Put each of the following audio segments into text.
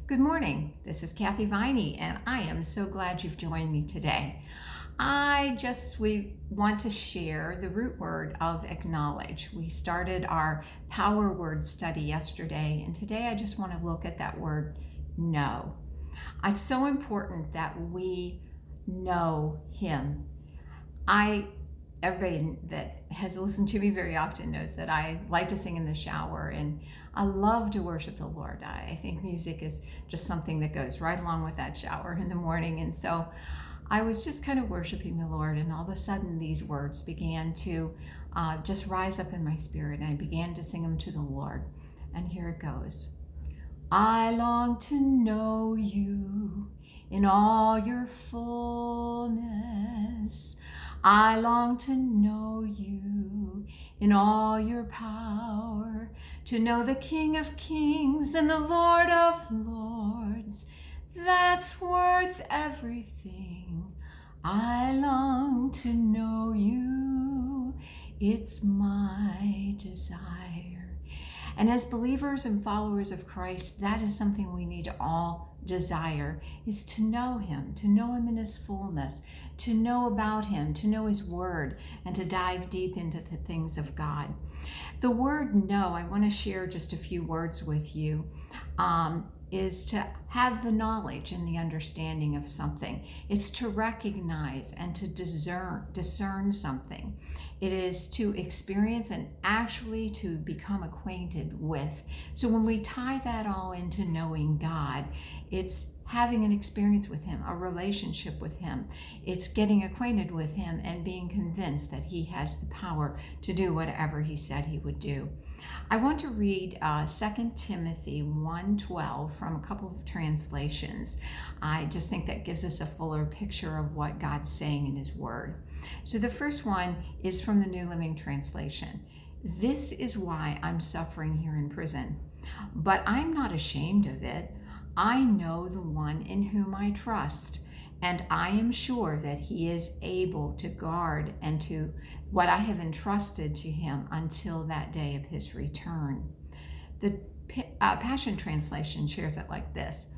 Good morning. This is Kathy Viney, and I am so glad you've joined me today. We want to share the root word of acknowledge. We started our power word study yesterday, and today I just want to look at that word know. It's so important that we know Him. Everybody that has listened to me very often knows that I like to sing in the shower and I love to worship the Lord. I think music is just something that goes right along with that shower in the morning. And so I was just kind of worshiping the Lord, and all of a sudden these words began to just rise up in my spirit, and I began to sing them to the Lord. And here it goes. I long to know you in all your fullness. I long to know you in all your power, to know the King of Kings and the Lord of Lords. That's worth everything. I long to know you. It's my desire. And as believers and followers of Christ, that is something we need to all desire, is to know Him in His fullness, to know about Him, to know His Word, and to dive deep into the things of God. The word know, I want to share just a few words with you, is to have the knowledge and the understanding of something. It's to recognize and to discern something. It is to experience and actually to become acquainted with. So when we tie that all into knowing God, it's having an experience with Him, a relationship with Him. It's getting acquainted with Him and being convinced that He has the power to do whatever He said He would do. I want to read 2 Timothy 1:12 from a couple of translations. I just think that gives us a fuller picture of what God's saying in His Word. So the first one is from the New Living Translation. This is why I'm suffering here in prison, but I'm not ashamed of it. I know the one in whom I trust, and I am sure that He is able to guard and to what I have entrusted to Him until that day of His return. The Passion Translation shares it like this.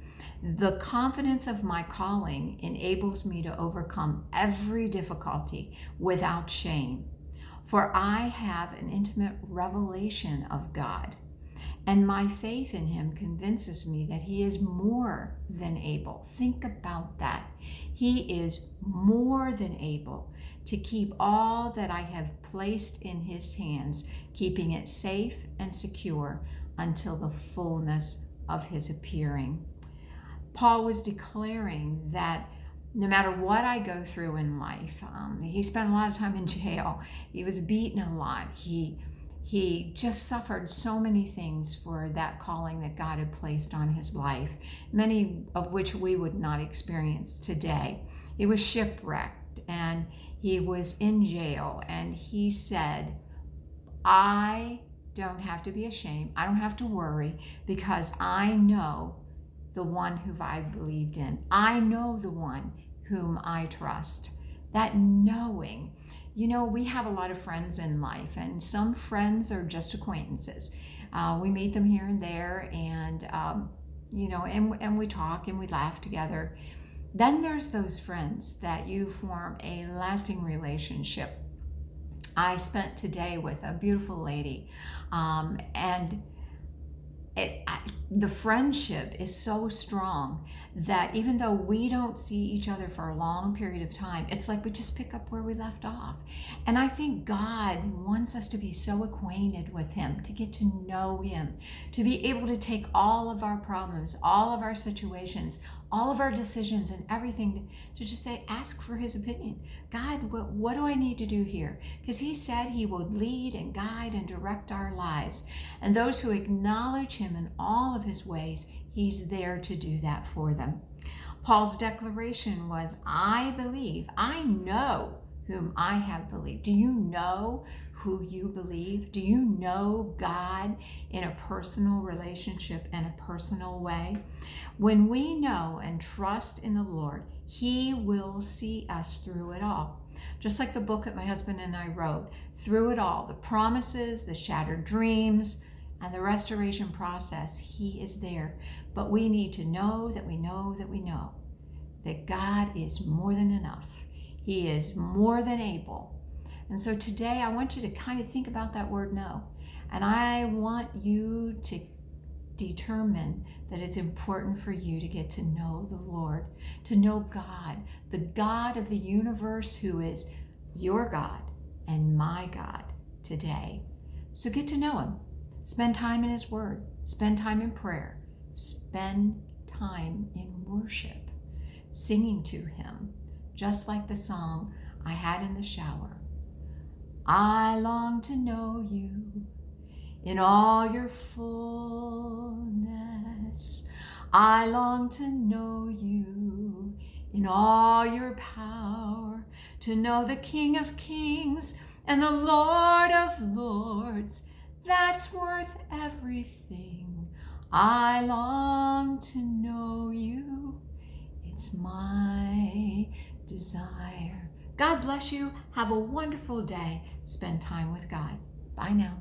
The confidence of my calling enables me to overcome every difficulty without shame, for I have an intimate revelation of God, and my faith in Him convinces me that He is more than able. Think about that. He is more than able to keep all that I have placed in His hands, keeping it safe and secure until the fullness of His appearing. Paul was declaring that no matter what I go through in life, he spent a lot of time in jail. He was beaten a lot. He just suffered so many things for that calling that God had placed on his life, many of which we would not experience today. He was shipwrecked and he was in jail, and he said, I don't have to be ashamed. I don't have to worry, because I know the one who I've believed in. I know the one whom I trust. That knowing. You know, we have a lot of friends in life, and some friends are just acquaintances. We meet them here and there, and and we talk and we laugh together. Then there's those friends that you form a lasting relationship. I spent today with a beautiful lady, and the friendship is so strong that even though we don't see each other for a long period of time, it's like we just pick up where we left off. And I think God wants us to be so acquainted with Him, to get to know Him, to be able to take all of our problems, all of our situations, all of our decisions and everything, to just say, ask for His opinion. God, what do I need to do here? Because He said He would lead and guide and direct our lives. And those who acknowledge Him in all of His ways, He's there to do that for them. Paul's declaration was, I believe, I know whom I have believed. Do you know who you believe? Do you know God in a personal relationship and a personal way? When we know and trust in the Lord, He will see us through it all. Just like the book that my husband and I wrote, through it all, the promises, the shattered dreams, and the restoration process, He is there. But we need to know that we know that we know that God is more than enough. He is more than able. And so today I want you to kind of think about that word know. And I want you to determine that it's important for you to get to know the Lord, to know God, the God of the universe who is your God and my God today. So get to know him. Spend time in his word. Spend time in prayer. Spend time in worship, singing to him, just like the song I had in the shower. I long to know you in all your fullness. I long to know you in all your power, to know the King of Kings and the Lord of Lords. That's worth everything. I long to know you. It's my desire. God bless you. Have a wonderful day. Spend time with God. Bye now.